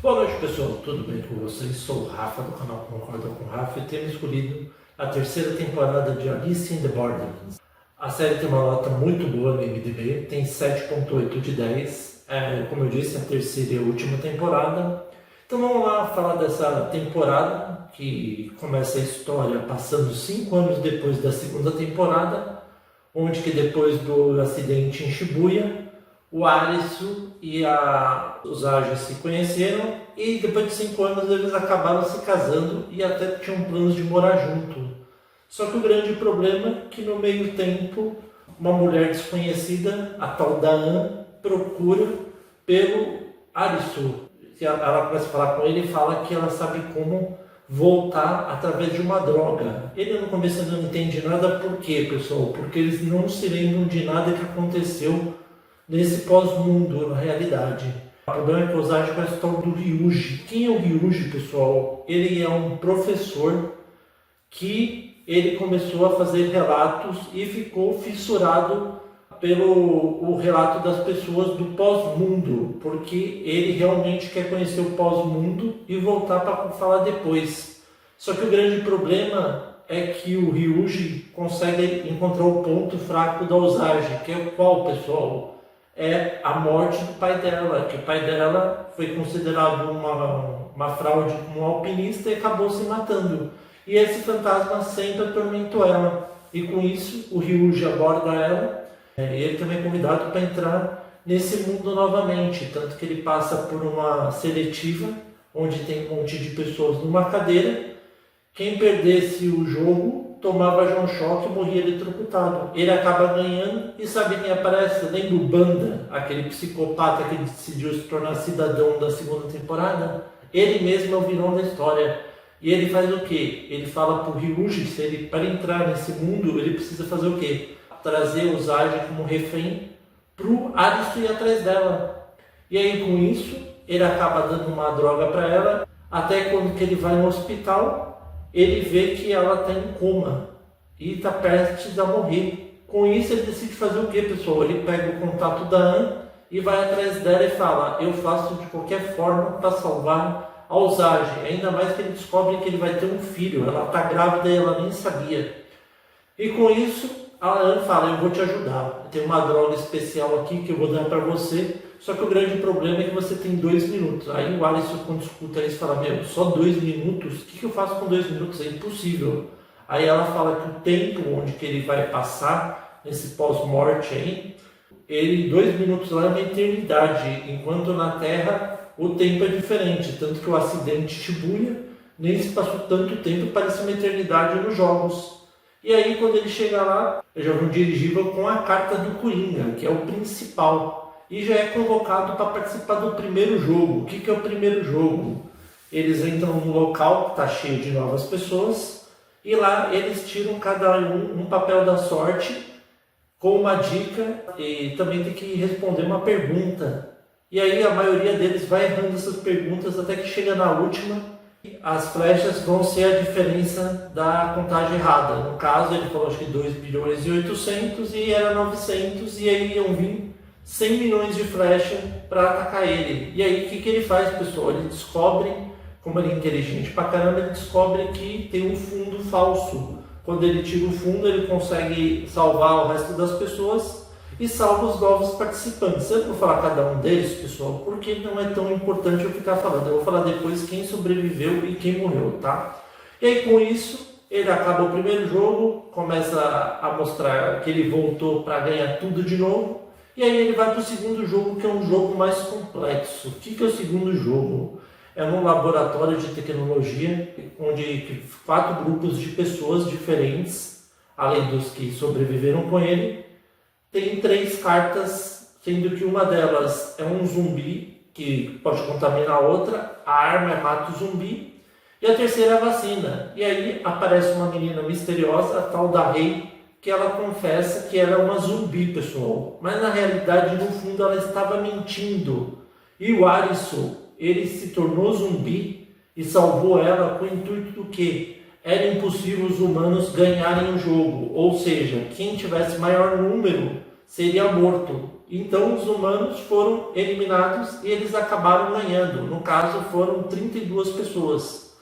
Boa noite, pessoal, tudo bem com vocês? Sou o Rafa do canal Concorda com o Rafa e temos escolhido a terceira temporada de Alice in the Borderlands. A série tem uma nota muito boa no IMDb, tem 7.8 de 10. Como eu disse, a terceira e a última temporada. Então vamos lá falar dessa temporada, que começa a história passando 5 anos depois da segunda temporada, onde que depois do acidente em Shibuya, o Arisu e a Usagi se conheceram e depois de 5 anos eles acabaram se casando e até tinham planos de morar junto. Só que o grande problema é que no meio tempo uma mulher desconhecida, a tal da Ann, procura pelo Arisu. Ela começa a falar com ele e fala que ela sabe como voltar através de uma droga. Ele no começo não entende nada. Por quê, pessoal? Porque eles não se lembram de nada que aconteceu nesse pós-mundo, na realidade. O problema é que o Usagi conhece o tal do Ryuji. Quem é o Ryuji, pessoal? Ele é um professor que ele começou a fazer relatos e ficou fissurado pelo relato das pessoas do pós-mundo, porque ele realmente quer conhecer o pós-mundo e voltar para falar depois. Só que o grande problema é que o Ryuji consegue encontrar o ponto fraco da Usagi, que é qual, pessoal? É a morte do pai dela, que o pai dela foi considerado uma fraude como um alpinista e acabou se matando. E esse fantasma sempre atormentou ela. E com isso, o Ryuji aborda ela. Ele também é convidado para entrar nesse mundo novamente. Tanto que ele passa por uma seletiva, onde tem um monte de pessoas numa cadeira. Quem perdesse o jogo tomava já um choque e morria eletrocutado. Ele acaba ganhando e sabe quem aparece? Lembra o Banda, aquele psicopata que decidiu se tornar cidadão da segunda temporada? Ele mesmo é o vilão da história. E ele faz o quê? Ele fala pro Ryuji, se ele, para entrar nesse mundo, ele precisa fazer o quê? Trazer o Usagi como refém pro Arisu ir atrás dela. E aí com isso, ele acaba dando uma droga para ela, até quando que ele vai no hospital, ele vê que ela está em coma e está prestes a morrer. Com isso ele decide fazer o quê, pessoal? Ele pega o contato da Ann e vai atrás dela e fala: eu faço de qualquer forma para salvar a Usagi. Ainda mais que ele descobre que ele vai ter um filho. Ela está grávida e ela nem sabia. E com isso a Ann fala: eu vou te ajudar. Tem uma droga especial aqui que eu vou dar para você. Só que o grande problema é que você tem 2 minutos. Aí o Arisu, quando escuta isso, fala: meu, só 2 minutos? O que eu faço com 2 minutos? É impossível. Aí ela fala que o tempo onde que ele vai passar, nesse pós-morte aí, 2 minutos lá é uma eternidade, enquanto na Terra o tempo é diferente. Tanto que o acidente Shibuya nem se passou tanto tempo, parece uma eternidade nos jogos. E aí quando ele chega lá, ele joga um dirigível com a carta do Coringa, que é o principal. E já é convocado para participar do primeiro jogo. O que é o primeiro jogo? Eles entram num local que está cheio de novas pessoas e lá eles tiram cada um papel da sorte com uma dica e também tem que responder uma pergunta. E aí a maioria deles vai errando essas perguntas até que chega na última. As flechas vão ser a diferença da contagem errada. No caso ele falou acho que 2 bilhões e 800 e era 900 e aí iam vir 100 milhões de flecha para atacar ele. E aí o que ele faz, pessoal? Ele descobre, como ele é inteligente pra caramba, ele descobre que tem um fundo falso. Quando ele tira o fundo, ele consegue salvar o resto das pessoas e salva os novos participantes. Eu não vou falar cada um deles, pessoal, porque não é tão importante eu ficar falando. Eu vou falar depois quem sobreviveu e quem morreu, tá? E aí com isso, ele acaba o primeiro jogo, começa a mostrar que ele voltou para ganhar tudo de novo. E aí ele vai para o segundo jogo, que é um jogo mais complexo. O que é o segundo jogo? É um laboratório de tecnologia, onde 4 grupos de pessoas diferentes, além dos que sobreviveram com ele, tem 3 cartas, sendo que uma delas é um zumbi, que pode contaminar a outra, a arma mata o zumbi, e a terceira é a vacina. E aí aparece uma menina misteriosa, a tal da Rei, que ela confessa que ela é uma zumbi, pessoal. Mas na realidade, no fundo, ela estava mentindo. E o Arisu, ele se tornou zumbi e salvou ela com o intuito do quê? Era impossível os humanos ganharem o jogo. Ou seja, quem tivesse maior número seria morto. Então os humanos foram eliminados e eles acabaram ganhando. No caso foram 32 pessoas.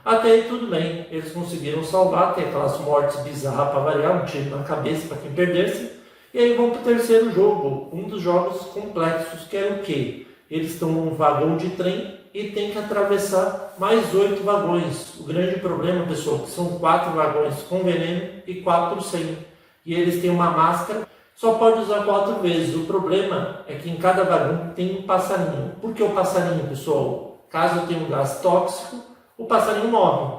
Até aí tudo bem, eles conseguiram salvar, tem aquelas mortes bizarras para variar, um tiro na cabeça para quem perdesse. E aí vão para o terceiro jogo, um dos jogos complexos, que é o quê? Eles estão num vagão de trem e tem que atravessar mais 8 vagões. O grande problema, pessoal, que são 4 vagões com veneno e 4 sem. E eles têm uma máscara, só pode usar 4 vezes. O problema é que em cada vagão tem um passarinho. Por que o passarinho, pessoal? Caso tenha um gás tóxico, o passarinho morre.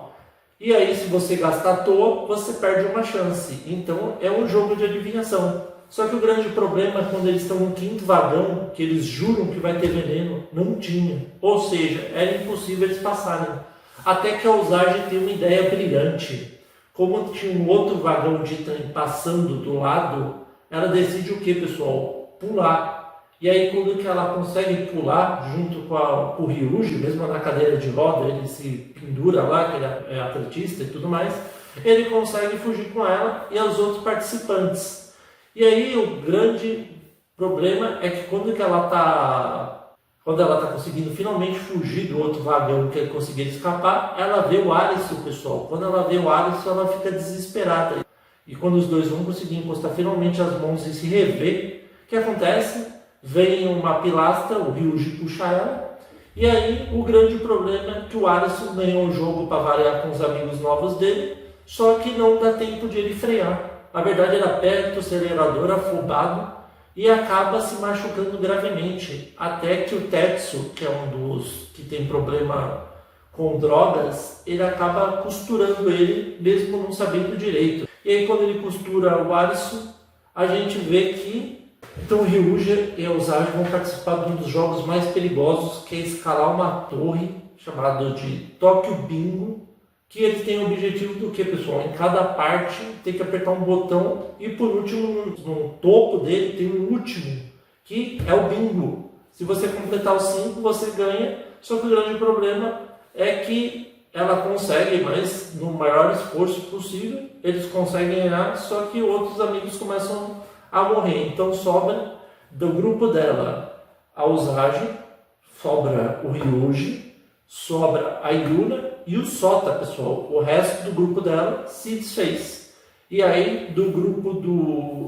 E aí, se você gastar à toa, você perde uma chance. Então, é um jogo de adivinhação. Só que o grande problema é quando eles estão no 5º vagão, que eles juram que vai ter veneno, não tinha. Ou seja, era impossível eles passarem. Até que a Usagi tem uma ideia brilhante. Como tinha um outro vagão de trem passando do lado, ela decide o que, pessoal? Pular. E aí, quando que ela consegue pular, junto com o Ryuji, mesmo na cadeira de roda, ele se pendura lá, que ele é atletista e tudo mais, ele consegue fugir com ela e os outros participantes. E aí o grande problema é que quando ela está conseguindo finalmente fugir do outro vagão que ele conseguir escapar, ela vê o Arisu, pessoal. Quando ela vê o Arisu, ela fica desesperada. E quando os dois vão conseguir encostar finalmente as mãos e se rever, o que acontece? Vem uma pilastra, o Ryuji puxa ela, e aí o grande problema é que o Arisu ganhou o jogo para variar com os amigos novos dele, só que não dá tempo de ele frear. Na verdade, ele aperta o acelerador afobado e acaba se machucando gravemente. Até que o Tetsu, que é um dos que tem problema com drogas, ele acaba costurando ele, mesmo não sabendo direito. E aí, quando ele costura o Arisu, a gente vê que então o Ryuji e a Usagi vão participar de um dos jogos mais perigosos, que é escalar uma torre chamada de Tokyo Bingo, que ele tem o objetivo do que, pessoal? Em cada parte tem que apertar um botão e por último, no topo dele tem um último, que é o bingo. Se você completar os 5, você ganha, só que o grande problema é que ela consegue, mas no maior esforço possível, eles conseguem ganhar, só que outros amigos começam a morrer. Então sobra do grupo dela a Usagi, sobra o Ryuji, sobra a Yuna e o Sota, pessoal. O resto do grupo dela se desfez. E aí, do grupo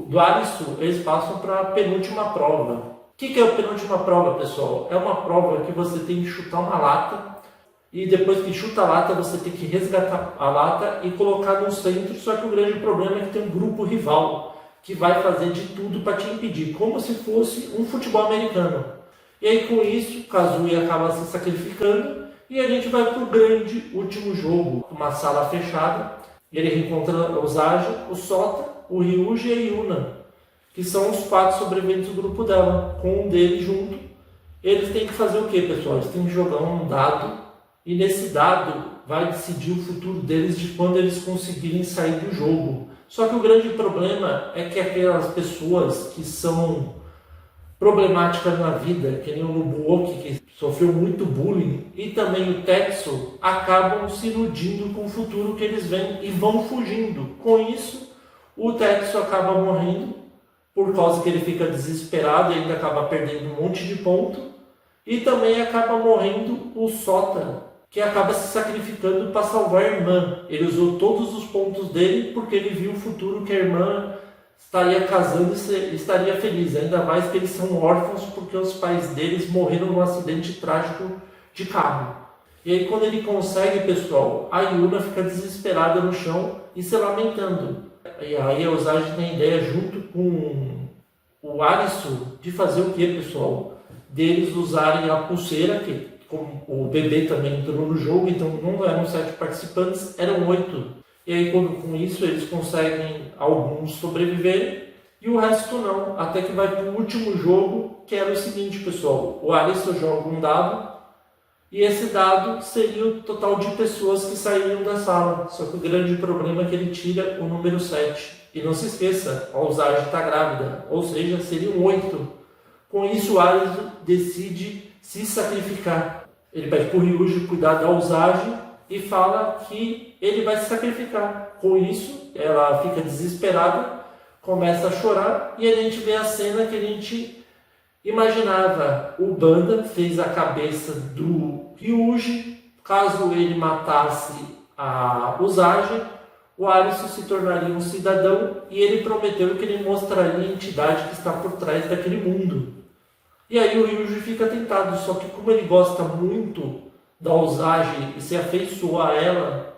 do Arisu, eles passam para a penúltima prova. O que é a penúltima prova, pessoal? É uma prova que você tem que chutar uma lata e depois que chuta a lata, você tem que resgatar a lata e colocar no centro. Só que o grande problema é que tem um grupo rival que vai fazer de tudo para te impedir, como se fosse um futebol americano. E aí, com isso, Kazooie acaba se sacrificando e a gente vai para o grande último jogo, uma sala fechada. Ele reencontra a Usagi, o Sota, o Ryuji e a Yuna, que são os 4 sobreviventes do grupo dela, com um deles junto. Eles têm que fazer o que, pessoal? Eles têm que jogar um dado, e nesse dado vai decidir o futuro deles de quando eles conseguirem sair do jogo. Só que o grande problema é que aquelas pessoas que são problemáticas na vida, que nem o Nobuoki, que sofreu muito bullying, e também o Tetsu, acabam se iludindo com o futuro que eles veem e vão fugindo. Com isso, o Tetsu acaba morrendo, por causa que ele fica desesperado e ainda acaba perdendo um monte de ponto, e também acaba morrendo o Sota, que acaba se sacrificando para salvar a irmã. Ele usou todos os pontos dele porque ele viu o futuro que a irmã estaria casando e estaria feliz, ainda mais que eles são órfãos porque os pais deles morreram num acidente trágico de carro. E aí quando ele consegue, pessoal, a Yuna fica desesperada no chão e se lamentando. E aí a Usagi tem a ideia, junto com o Arisu, de fazer o que, pessoal? Deles usarem a pulseira, que como o bebê também entrou no jogo, então não eram 7 participantes, eram 8. E aí, com isso, eles conseguem alguns sobreviver e o resto não. Até que vai para o último jogo, que era o seguinte, pessoal. O Arisu joga um dado e esse dado seria o total de pessoas que saíram da sala. Só que o grande problema é que ele tira o número 7. E não se esqueça, a Usagi está grávida, ou seja, seriam 8. Com isso, o Arisu decide se sacrificar. Ele pede para o Ryuji cuidar da Usagi e fala que ele vai se sacrificar. Com isso, ela fica desesperada, começa a chorar e a gente vê a cena que a gente imaginava. O Banda fez a cabeça do Ryuji, caso ele matasse a Usagi, o Arisu se tornaria um cidadão e ele prometeu que ele mostraria a entidade que está por trás daquele mundo. E aí o Ryuji fica tentado, só que como ele gosta muito da Usagi e se afeiçoou a ela,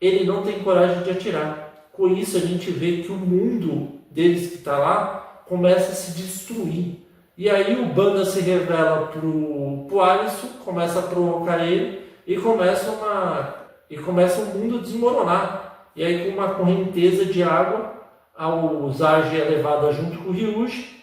ele não tem coragem de atirar. Com isso a gente vê que o mundo deles que está lá começa a se destruir. E aí o Banda se revela pro Arisu, começa a provocar ele e começa o mundo a desmoronar. E aí com uma correnteza de água, a Usagi é levada junto com o Ryuji,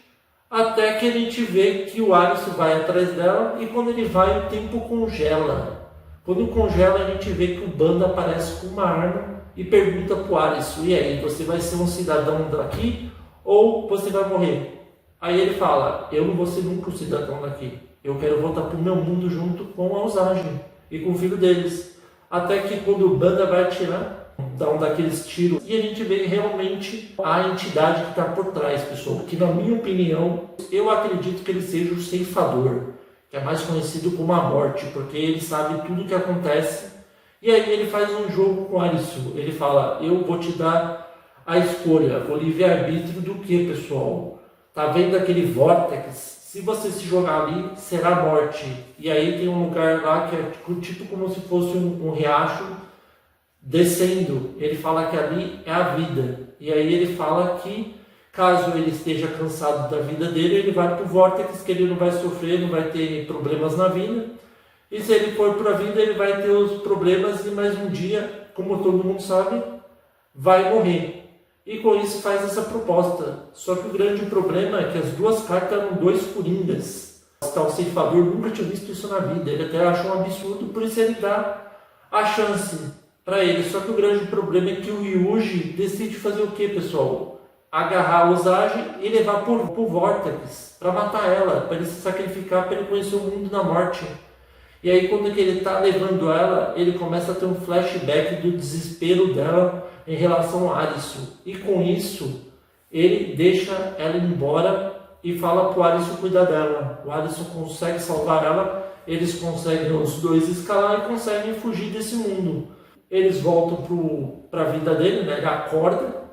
até que a gente vê que o Arisu vai atrás dela e quando ele vai o tempo congela. Quando congela a gente vê que o Banda aparece com uma arma e pergunta pro Arisu: e aí, você vai ser um cidadão daqui ou você vai morrer? Aí ele fala: eu não vou ser nunca um cidadão daqui, eu quero voltar pro meu mundo junto com a Usagi e com o filho deles. Até que quando o Banda vai atirar, dá um daqueles tiros e a gente vê realmente a entidade que está por trás, pessoal, que na minha opinião, eu acredito que ele seja o ceifador, que é mais conhecido como a morte, porque ele sabe tudo o que acontece. E aí ele faz um jogo com o Arisu, ele fala: eu vou te dar a escolha, o livre-arbítrio do que, pessoal? Tá vendo aquele vórtex? Se você se jogar ali, será morte. E aí tem um lugar lá que é tipo como se fosse um riacho descendo. Ele fala que ali é a vida. E aí ele fala que caso ele esteja cansado da vida dele, ele vai para o vórtex, que ele não vai sofrer, não vai ter problemas na vida. E se ele for para a vida, ele vai ter os problemas e mais um dia, como todo mundo sabe, vai morrer. E com isso faz essa proposta. Só que o grande problema é que as duas cartas eram dois coringas. O ceifador nunca tinha visto isso na vida. Ele até achou um absurdo, por isso ele dá a chance para ele. Só que o grande problema é que o Ryuji decide fazer o que, pessoal? Agarrar a Usagi e levar pro vórtex para matar ela, para ele se sacrificar, para ele conhecer o mundo da morte. E aí quando ele está levando ela, ele começa a ter um flashback do desespero dela em relação a Arisu. E com isso, ele deixa ela embora e fala para o Arisu cuidar dela. O Arisu consegue salvar ela, eles conseguem os dois escalar e conseguem fugir desse mundo. Eles voltam para a vida dele, né? Ele acorda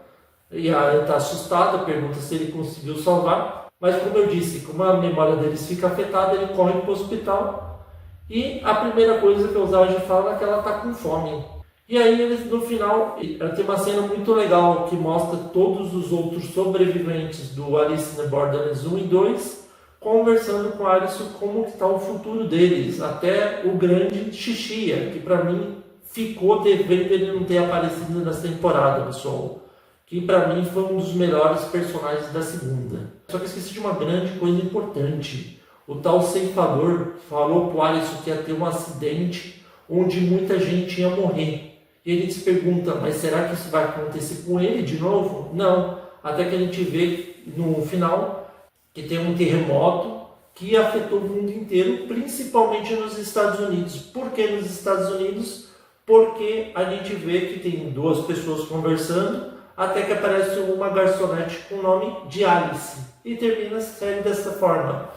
e ela está assustada, pergunta se ele conseguiu salvar. Mas como eu disse, como a memória deles fica afetada, ele corre para o hospital. E a primeira coisa que a Usagi fala é que ela está com fome. E aí eles, no final, tem uma cena muito legal que mostra todos os outros sobreviventes do Alice in Borderlands 1 e 2 conversando com a Arisu como que está o futuro deles. Até o grande Xixia, que para mim ficou devendo ele não ter aparecido nessa temporada, pessoal. Que para mim foi um dos melhores personagens da segunda. Só que eu esqueci de uma grande coisa importante. O tal ceifador falou para o Arisu que ia ter um acidente onde muita gente ia morrer. E ele se pergunta: mas será que isso vai acontecer com ele de novo? Não. Até que a gente vê no final que tem um terremoto que afetou o mundo inteiro, principalmente nos Estados Unidos. Por que nos Estados Unidos? Porque a gente vê que tem duas pessoas conversando, até que aparece uma garçonete com o nome de Alice. E termina a série dessa forma.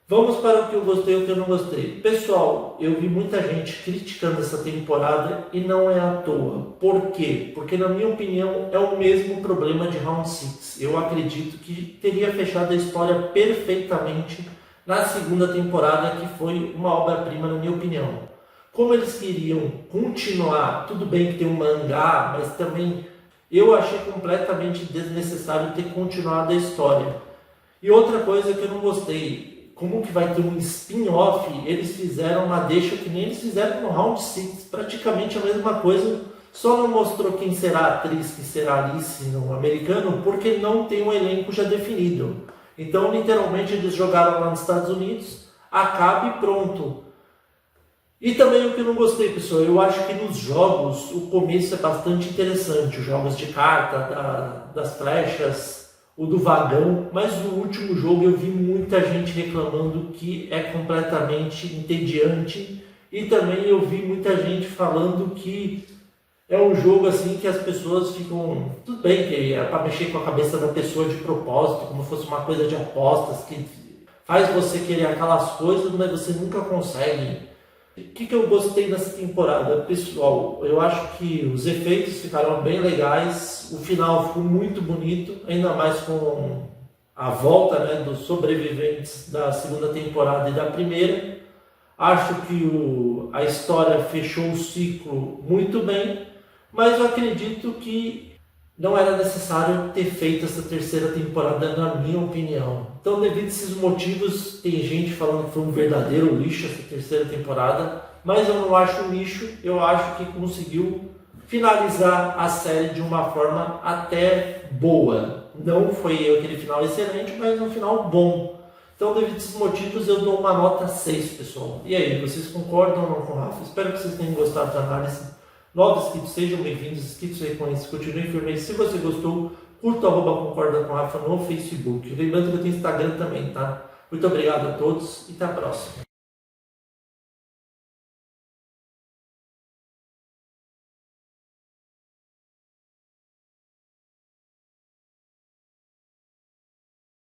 Vamos para o que eu gostei e o que eu não gostei. Pessoal, eu vi muita gente criticando essa temporada e não é à toa. Por quê? Porque na minha opinião é o mesmo problema de Round 6. Eu acredito que teria fechado a história perfeitamente na segunda temporada, que foi uma obra-prima na minha opinião. Como eles queriam continuar, tudo bem que tem um mangá, mas também eu achei completamente desnecessário ter continuado a história. E outra coisa que eu não gostei, como que vai ter um spin-off, eles fizeram uma deixa que nem eles fizeram no Round 6, praticamente a mesma coisa, só não mostrou quem será a atriz que será Alice no americano, porque não tem um elenco já definido. Então, literalmente, eles jogaram lá nos Estados Unidos, acaba e pronto. E também o que eu não gostei, pessoal, eu acho que nos jogos o começo é bastante interessante, os jogos de carta, das flechas, o do vagão, mas no último jogo eu vi muita gente reclamando que é completamente entediante e também eu vi muita gente falando que É um jogo assim que as pessoas ficam... Tudo bem que é para mexer com a cabeça da pessoa de propósito, como se fosse uma coisa de apostas, que faz você querer aquelas coisas, mas você nunca consegue. O que eu gostei dessa temporada? Pessoal, eu acho que os efeitos ficaram bem legais, o final ficou muito bonito, ainda mais com a volta, né, dos sobreviventes da segunda temporada e da primeira. Acho que a história fechou o ciclo muito bem, mas eu acredito que não era necessário ter feito essa terceira temporada, na minha opinião. Então, devido a esses motivos, tem gente falando que foi um verdadeiro lixo essa terceira temporada, mas eu não acho um lixo, eu acho que conseguiu finalizar a série de uma forma até boa. Não foi aquele final excelente, mas um final bom. Então, devido a esses motivos, eu dou uma nota 6, pessoal. E aí, vocês concordam ou não com o Rafa? Espero que vocês tenham gostado da análise. Novos inscritos, sejam bem-vindos. Inscritos aí com isso, continuem firmes. Se você gostou, curta @concorda com o Rafa no Facebook. Lembrando que eu tenho Instagram também, tá? Muito obrigado a todos e até a próxima.